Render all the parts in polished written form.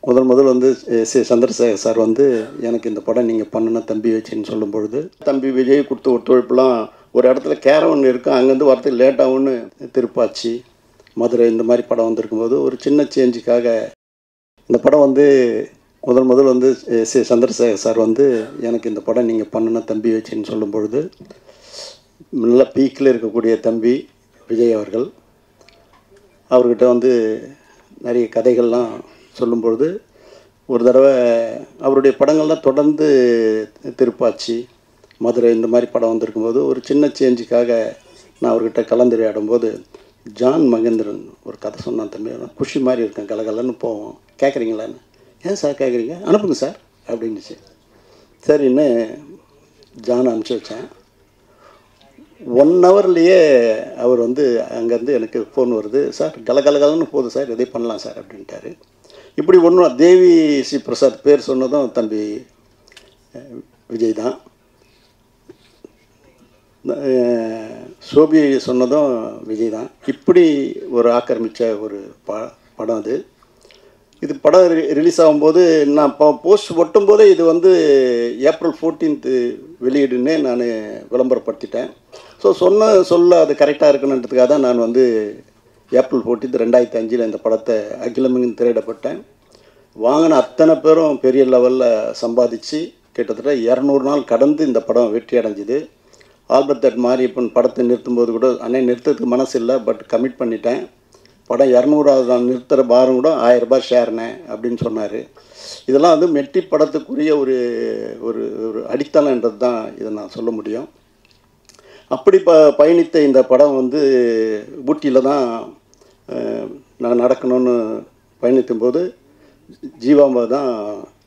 முதல் வந்து சந்திரசேகர் சார் வந்து எனக்கு இந்த படம் நீங்கள் பண்ணுன தம்பி வச்சுன்னு சொல்லும் பொழுது, தம்பி விஜய் கொடுத்த ஒத்துழைப்புலாம் ஒரு இடத்துல கேரவன் இருக்கும், அங்கேருந்து வரதுக்கு லேட் ஆகும்னு திருப்பாச்சி, மதுரை இந்த மாதிரி படம் வந்திருக்கும்போது ஒரு சின்ன சேஞ்சுக்காக இந்த படம் வந்து முதல் வந்து சந்திரசேகர் சார் வந்து எனக்கு இந்த படம் நீங்கள் பண்ணுன தம்பி வச்சுன்னு சொல்லும் பொழுது, நல்ல பீக்கில் இருக்கக்கூடிய தம்பி விஜய் அவர்கள், அவர்கிட்ட வந்து நிறைய கதைகள்லாம் சொல்லும்பொழுது ஒரு தடவை அவருடைய படங்கள்லாம் தொடர்ந்து திருப்பாச்சி, மதுரை இந்த மாதிரி படம் வந்திருக்கும்போது ஒரு சின்ன சேஞ்சுக்காக நான் அவர்கிட்ட கலந்துரையாடும்போது, ஜான் மகேந்திரன் ஒரு கதை சொன்னான், தம்பி குஷி மாதிரி இருக்கேன், கலகலன்னு போவோம், கேட்குறீங்களான்னு. ஏன் சார் கேட்குறீங்க, அனுப்புங்க சார் அப்படின்னுச்சு. சரின்னு ஜான் அனுப்பிச்சி வச்சேன். 1 ஹவர்லேயே அவர் வந்து அங்கேருந்து எனக்கு ஃபோன் வருது, சார் கலகலகலன்னு போகுது சார், இதே பண்ணலாம் சார் அப்படின்ட்டாரு. இப்படி ஒன்றும் தேவி சி பிரசாத் பேர் சொன்னதும் தம்பி விஜய் தான், சோபி சொன்னதும் விஜய் தான். இப்படி ஒரு ஆக்கிரமித்த ஒரு படம் அது. இது படம் ரிலீஸ் ஆகும்போது நான் போஸ்ட் ஒட்டும் போதே இது வந்து ஏப்ரல் 14 வெளியிடுன்னு நான் விளம்பரப்படுத்திட்டேன். ஸோ சொல்ல அது கரெக்டாக இருக்கணுன்றதுக்காக தான் நான் வந்து ஏப்ரல் 14 2005 இந்த படத்தை அகிலமெங்கும் திரையிடப்பட்டேன். வாங்கின அத்தனை பேரும் பெரிய லெவலில் சம்பாதிச்சு கிட்டத்தட்ட 200 நாள் கடந்து இந்த படம் வெற்றி அடைஞ்சிது. ஆல்பர்ட் தட் மாரியப்பன் படத்தை நிறுத்தும்போது கூட அன்னை நிறுத்துறதுக்கு மனசு இல்லை, பட் கமிட் பண்ணிட்டேன், படம் 200வது நாள் நிறுத்துகிற பாரம் கூட 1000 ரூபாய் ஷேர்னே அப்படின்னு சொன்னார். இதெல்லாம் வந்து மெட்டி படத்துக்குரிய ஒரு ஒரு ஒரு அடித்தளன்றது தான் இதை நான் சொல்ல முடியும். அப்படி பயணித்த இந்த படம் வந்து ஊட்டியில் தான் நான் நடக்கணும்னு பயணித்தும் போது ஜீவாம்பா தான்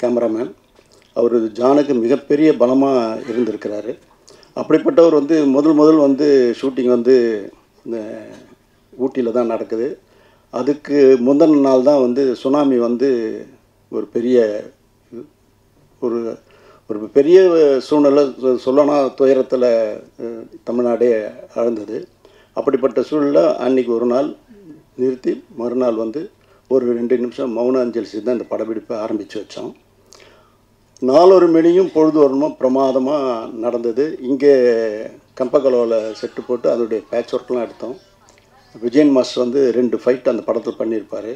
கேமராமேன். அவர் ஜானுக்கு மிகப்பெரிய பலமாக இருந்திருக்கிறாரு. அப்படிப்பட்டவர் வந்து முதல் வந்து ஷூட்டிங் வந்து இந்த ஊட்டியில் தான் நடக்குது. அதுக்கு முந்தின நாள் தான் வந்து சுனாமி வந்து ஒரு பெரிய ஒரு பெரிய சூழ்நிலை சொல்லணும், துயரத்தில் தமிழ்நாடே ஆழ்ந்தது. அப்படிப்பட்ட சூழ்நிலை அன்றைக்கி ஒரு நாள் நிறுத்தி மறுநாள் வந்து ஒரு 2 நிமிஷம் மௌன அஞ்சலி செய்து தான் இந்த படப்பிடிப்பை ஆரம்பித்து வச்சோம். 4 மணியும் பொழுது வரணும் பிரமாதமாக நடந்தது. இங்கே கம்பகலோவில் செட்டு போட்டு அதோடைய பேட்ச் ஒர்க்லாம் எடுத்தோம். விஜயன் மாஸ்டர் வந்து 2 ஃபைட் அந்த படத்தில் பண்ணியிருப்பார்.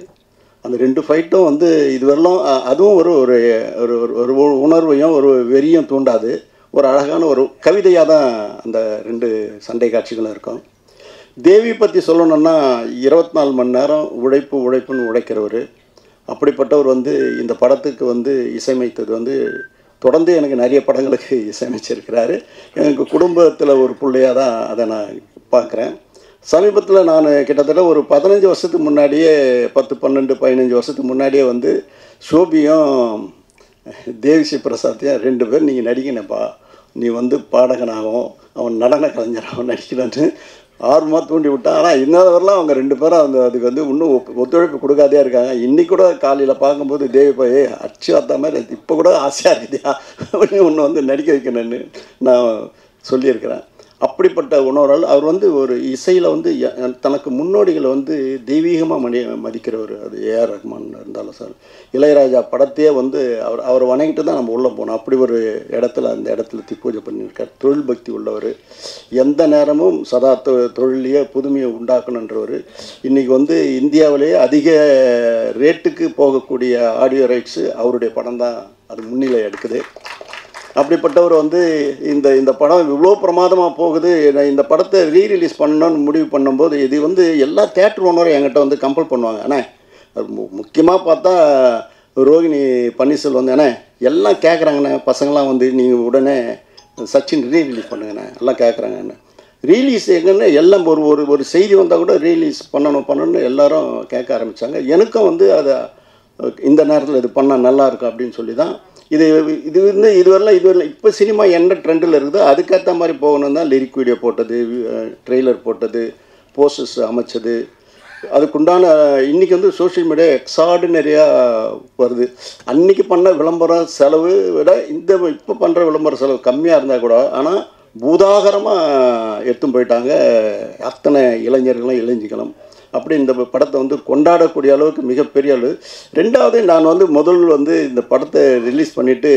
அந்த 2 ஃபைட்டும் வந்து இதுவரைலாம் அதுவும் ஒரு ஒரு ஒரு உணர்வையும் ஒரு வெறியும் தூண்டாது, ஒரு அழகான ஒரு கவிதையாக தான் அந்த 2 சண்டை காட்சிகளும் இருக்கும். தேவி பற்றி சொல்லணுன்னா 24 மணி நேரம் உழைப்புன்னு உழைக்கிறவர். அப்படிப்பட்டவர் வந்து இந்த படத்துக்கு வந்து இசையமைத்தது வந்து தொடர்ந்து எனக்கு நிறைய படங்களுக்கு இசையமைச்சிருக்கிறாரு. எனக்கு குடும்பத்தில் ஒரு பிள்ளையாக தான் அதை நான் பார்க்குறேன். சமீபத்தில் நான் கிட்டத்தட்ட ஒரு 15 வருஷத்துக்கு முன்னாடியே 10, 12, 15 வருஷத்துக்கு முன்னாடியே வந்து சோபியும் தேவிஸ்ரீ பிரசாத்தையும் 2 பேர் நீங்கள் நடிக்கணுப்பா, நீ வந்து பாடகனாகவும் அவன் நடன கலைஞராகவும் நடிக்கணும்னு ஆர்வமாக தூண்டி விட்டான். ஆனால் இன்னொருவரெலாம் அவங்க 2 பேரும் அதுக்கு வந்து இன்னும் ஒத்துழைப்பு கொடுக்காதே இருக்காங்க. இன்றைக்கி கூட காலையில் பார்க்கும்போது தேவி போய் அச்சு வார்த்தா மாதிரி இப்போ கூட ஆசையாக இருக்குதியா அப்படின்னு ஒன்று வந்து நடிக்க வைக்கணும்னு நான் சொல்லியிருக்கிறேன். அப்படிப்பட்ட உணர்வால் அவர் வந்து ஒரு இசையில் வந்து தனக்கு முன்னோடிகளை வந்து தெய்வீகமாக மதிக்கிறவர். அது ஏஆர் ரஹ்மான் இருந்தாலும் சார், இளையராஜா படத்தையே வந்து அவர் வணங்கிட்டு தான் நம்ம உள்ளே போனோம். அப்படி ஒரு இடத்துல அந்த இடத்துல பூஜை பண்ணியிருக்கார். தொழில் பக்தி உள்ளவர், எந்த நேரமும் சதா தொழிலையே புதுமையை உண்டாக்கணுன்றவர். இன்றைக்கி வந்து இந்தியாவிலேயே அதிக ரேட்டுக்கு போகக்கூடிய ஆடியோ ரைட்ஸு அவருடைய படம் தான் அது முன்னிலை எடுக்குது. அப்படிப்பட்டவர் வந்து இந்த படம் இவ்வளோ பிரமாதமாக போகுது, இந்த படத்தை ரீரிலீஸ் பண்ணணும்னு முடிவு பண்ணும்போது இது வந்து எல்லா தேட்டர் ஓனரும் என்கிட்ட வந்து கம்பல் பண்ணுவாங்க. ஆனால் முக்கியமாக பார்த்தா ரோகிணி பன்னீர்செல்வம் வந்து ஏன்னா எல்லாம் கேட்குறாங்கண்ணே, பசங்களாம் வந்து நீங்கள் உடனே சச்சின் ரீரிலீஸ் பண்ணுங்கண்ணே எல்லாம் கேட்குறாங்கண்ணே. ரீலீஸ் எங்கன்னு எல்லாம் ஒரு செய்தி வந்தால் கூட ரீலீஸ் பண்ணணும்னு எல்லாரும் கேட்க ஆரம்பித்தாங்க. எனக்கும் வந்து அதை இந்த நேரத்தில் இது பண்ணால் நல்லாயிருக்கும் அப்படின்னு சொல்லி தான் இதுவரைலாம் இப்போ சினிமா என்ன ட்ரெண்டில் இருக்குதோ அதுக்கேற்ற மாதிரி போகணும் தான் லிரிக் வீடியோ போட்டது, ட்ரெய்லர் போட்டது, போஸ்டர்ஸ் அமைச்சது. அதுக்குண்டான இன்றைக்கி வந்து சோஷியல் மீடியா எக்ஸார்டினரியாக வருது. அன்றைக்கி பண்ண விளம்பரம் செலவு விட இப்போ பண்ணுற விளம்பர செலவு கம்மியாக இருந்தால் கூட ஆனால் பூதாகரமாக எடுத்துன்னு போயிட்டாங்க அத்தனை இளைஞர்களும் இளைஞர்களும். அப்படி இந்த படத்தை வந்து கொண்டாடக்கூடிய அளவுக்கு மிகப்பெரிய அளவு. ரெண்டாவது நான் வந்து முதல் இந்த படத்தை ரிலீஸ் பண்ணிவிட்டு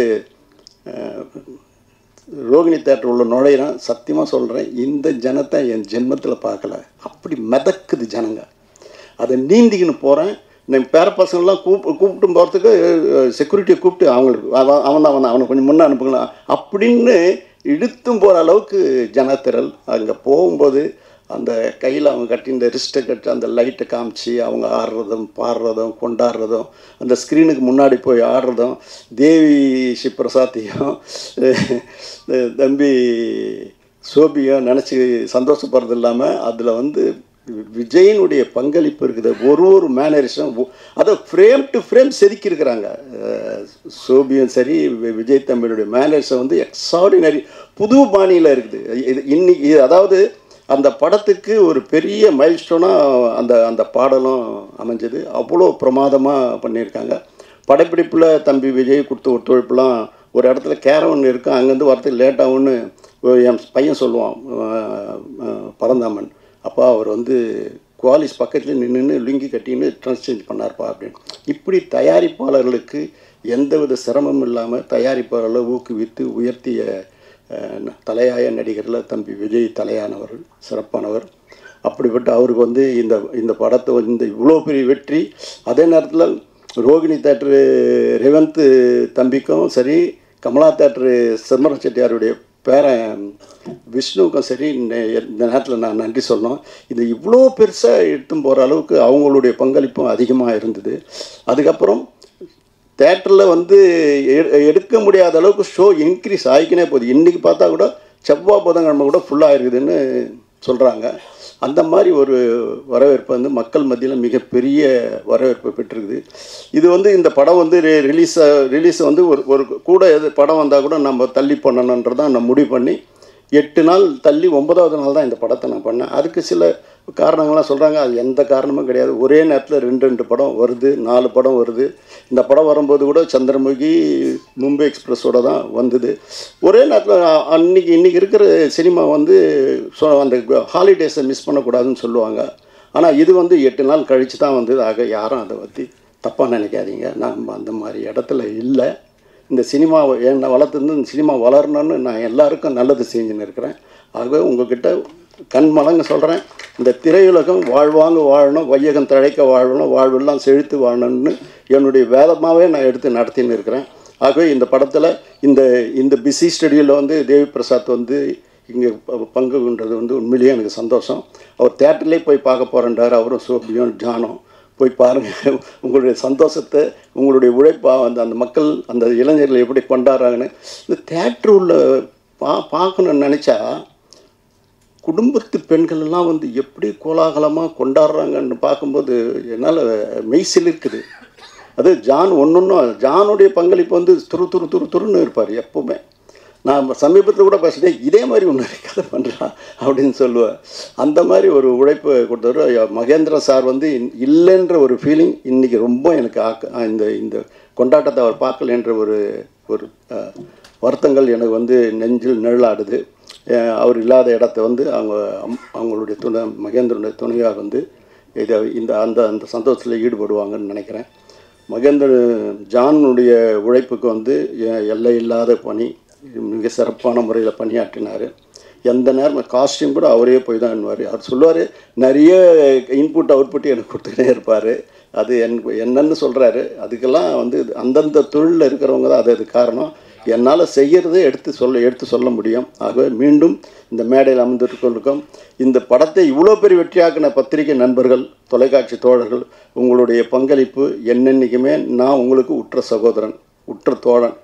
ரோகிணி தேட்டர் உள்ள நுழையிறேன். சத்தியமாக சொல்கிறேன், இந்த ஜனத்தை என் ஜென்மத்தில் பார்க்கல. அப்படி மிதக்குது ஜனங்க. அதை நீந்திக்கின்னு போகிறேன். என் பேர பசங்கள்லாம் கூப்பிட்டு போகிறதுக்கு செக்யூரிட்டியை கூப்பிட்டு அவனை கொஞ்சம் முன்னே அனுப்புங்களா அப்படின்னு இழுத்தும் போகிற அளவுக்கு ஜனத்திரல். அங்கே போகும்போது அந்த கையில் அவங்க கட்டி இந்த ரிஸ்ட்டை கட்டி அந்த லைட்டை காமிச்சு அவங்க ஆடுறதும் பாடுறதும் கொண்டாடுறதும் அந்த ஸ்க்ரீனுக்கு முன்னாடி போய் ஆடுறதும் தேவி ஸ்ரீபிரசாத்தையும் தம்பி சோபியும் நினச்சி சந்தோஷப்படுறது இல்லாமல் அதில் வந்து விஜயினுடைய பங்களிப்பு இருக்குது. ஒரு மேனரிசம் அதை ஃப்ரேம் டு ஃப்ரேம் செதுக்கியிருக்கிறாங்க. சோபியும் சரி விஜய் தம்பியுடைய மேனரிசம் வந்து எக்ஸ்ட்ராடினரி புது பாணியில் இருக்குது. இன்னைக்கு அதாவது அந்த படத்துக்கு ஒரு பெரிய மைல்ஸ்டோனாக அந்த பாடலும் அமைஞ்சது. அவ்வளோ பிரமாதமாக பண்ணியிருக்காங்க. படப்பிடிப்பில் தம்பி விஜய் கொடுத்த ஒத்துழைப்புலாம் ஒரு இடத்துல கேரவன் இருக்கும், அங்கேருந்து வரத்துக்கு லேட்டாகும்னு என் பையன் சொல்லுவான் பரந்தாமன். அப்போ அவர் வந்து குவாலிஸ் பக்கத்தில் நின்று லுங்கி கட்டின்னு ட்ரான்ஸ்சேஞ்ச் பண்ணார்ப்பா அப்படின்னு. இப்படி தயாரிப்பாளர்களுக்கு எந்தவித சிரமமும் இல்லாமல் தயாரிப்பாளர்களை ஊக்குவித்து உயர்த்திய தலையாய நடிகரில் தம்பி விஜய் தலையானவர், சிறப்பானவர். அப்படிப்பட்ட அவருக்கு வந்து இந்த படத்தை வந்து இவ்வளோ பெரிய வெற்றி. அதே நேரத்தில் ரோகிணி தேட்டரு ரேவந்த் தம்பிக்கும் சரி, கமலா தேட்டரு சிம்மரன் செட்டியாருடைய பேரன் விஷ்ணுவுக்கும் சரி இந்த நேரத்தில் நான் நன்றி சொல்லணும். இது இவ்வளோ பெருசாக எடுத்தும் போகிற அளவுக்கு அவங்களுடைய பங்களிப்பும் அதிகமாக இருந்தது. அதுக்கப்புறம் தேட்டரில் வந்து எடுக்க முடியாத அளவுக்கு ஷோ இன்க்ரீஸ் ஆகிக்கினே போகுது. இன்றைக்கி பார்த்தா கூட செவ்வாய் புதன்கிழமை கூட ஃபுல்லாக இருக்குதுன்னு சொல்கிறாங்க. அந்த மாதிரி ஒரு வரவேற்பு வந்து மக்கள் மத்தியில் மிகப்பெரிய வரவேற்பு பெற்றிருக்குது. இது வந்து இந்த படம் வந்து ரிலீஸ் வந்து ஒரு கூட படம் வந்தால் கூட நம்ம தள்ளி பண்ணணுன்றதான் நான் முடிவு பண்ணி 8 நாள் தள்ளி 9வது நாள் தான் இந்த படத்தை நான் பண்ணேன். அதுக்கு சில காரணங்கள்லாம் சொல்கிறாங்க. அது எந்த காரணமும் கிடையாது. ஒரே நேரத்தில் 2 படம் வருது, 4 படம் வருது. இந்த படம் வரும்போது கூட சந்திரமுகி மும்பை எக்ஸ்பிரஸோடு தான் வந்தது. ஒரே நேரத்தில் இன்றைக்கி இருக்கிற சினிமா வந்து அந்த ஹாலிடேஸை மிஸ் பண்ணக்கூடாதுன்னு சொல்லுவாங்க. ஆனால் இது வந்து 8 நாள் கழித்து தான் வந்தது. ஆக யாரும் அதை பற்றி தப்பாக நினைக்காதீங்க. நம்ம அந்த மாதிரி இடத்துல இல்லை. இந்த சினிமாவை என்னை வளர்த்துருந்து இந்த சினிமா வளரணும்னு நான் எல்லாருக்கும் நல்லது செஞ்சுன்னு இருக்கிறேன். ஆகவே உங்கள்கிட்ட கண்மலங்க சொல்கிறேன், இந்த திரையுலகம் வாழ்வாங்க வாழணும், வையகம் தழைக்க வாழணும், வாழ்வெல்லாம் செழித்து வாழணும்னு என்னுடைய வேதமாகவே நான் எடுத்து நடத்தின்னு இருக்கிறேன். ஆகவே இந்த படத்தில் இந்த பிஸி ஸ்டுடியோவில் வந்து தேவி பிரசாத் வந்து இங்கே பங்கு கொண்டது வந்து உண்மையிலேயே எனக்கு சந்தோஷம். அவர் தேட்டர்லேயே போய் பார்க்க போகிறேன்றார். அவரும் சோபியும் ஜானும் போய் பாருங்கள். உங்களுடைய சந்தோஷத்தை, உங்களுடைய உழைப்பாக அந்த மக்கள் அந்த இளைஞர்கள் எப்படி கொண்டாடுறாங்கன்னு இந்த தேட்டர் உள்ள பார்க்கணுன்னு நினச்சா குடும்பத்து பெண்களெல்லாம் வந்து எப்படி கோலாகலமாக கொண்டாடுறாங்கன்னு பார்க்கும்போது என்னால் மெய்சில் இருக்குது. அது ஜானுடைய பங்களிப்பு வந்து துருன்னு இருப்பார் எப்போவுமே. நான் சமீபத்தில் கூட பேசுகிறேன், இதே மாதிரி ஒன்று கதை பண்ணுறான் அப்படின்னு சொல்லுவேன். அந்த மாதிரி ஒரு உழைப்பு கொடுத்தவர் மகேந்திர சார் வந்து இல்லைன்ற ஒரு ஃபீலிங் இன்றைக்கி ரொம்ப எனக்கு இந்த கொண்டாட்டத்தை அவர் பார்க்கலன்ற ஒரு வருத்தங்கள் எனக்கு வந்து நெஞ்சில் நிழலாடுது. அவர் இல்லாத இடத்த வந்து அவங்களுடைய மகேந்திரனுடைய துணையாக வந்து அந்த சந்தோஷத்தில் ஈடுபடுவாங்கன்னு நினைக்கிறேன். ஜானுடைய உழைப்புக்கு வந்து எல்லை இல்லாத பணி, மிக சிறப்பான முறையில் பணியாற்றினார். எந்த நேரம் காஸ்டியூம் கூட அவரே போய் தான் பண்ணுவார். அவர் சொல்லுவார், நிறைய இன்புட் அவுட்புட் எனக்கு கொடுத்துக்கிட்டே இருப்பார். அது என்னன்னு சொல்கிறாரு. அதுக்கெல்லாம் வந்து அந்தந்த தொழிலில் இருக்கிறவங்க தான் அது காரணம். என்னால் செய்கிறதே எடுத்து சொல்ல முடியும். ஆகவே மீண்டும் இந்த மேடையில் அமர்ந்திருக்கும் இந்த படத்தை இவ்வளோ பெரிய வெற்றியாக்கின பத்திரிகை நண்பர்கள், தொலைக்காட்சி தோழர்கள், உங்களுடைய பங்களிப்பு என்னென்னைக்குமே நான் உங்களுக்கு உற்ற சகோதரன், உற்ற தோழன்,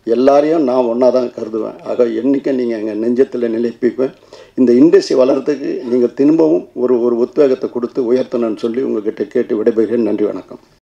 எல்லாரையும் நான் ஒன்றா தான் கருதுவேன். ஆக என்றைக்கும் நீங்கள் எங்கள் நெஞ்சத்தில் நிலைப்பிப்பேன். இந்த இண்டஸ்ட்ரி வளர்கிறதுக்கு நீங்கள் திரும்பவும் ஒரு உத்வேகத்தை கொடுத்து உயர்த்தணும்னு சொல்லி உங்கள்கிட்ட கேட்டு விடைபெறுகிறேன். நன்றி, வணக்கம்.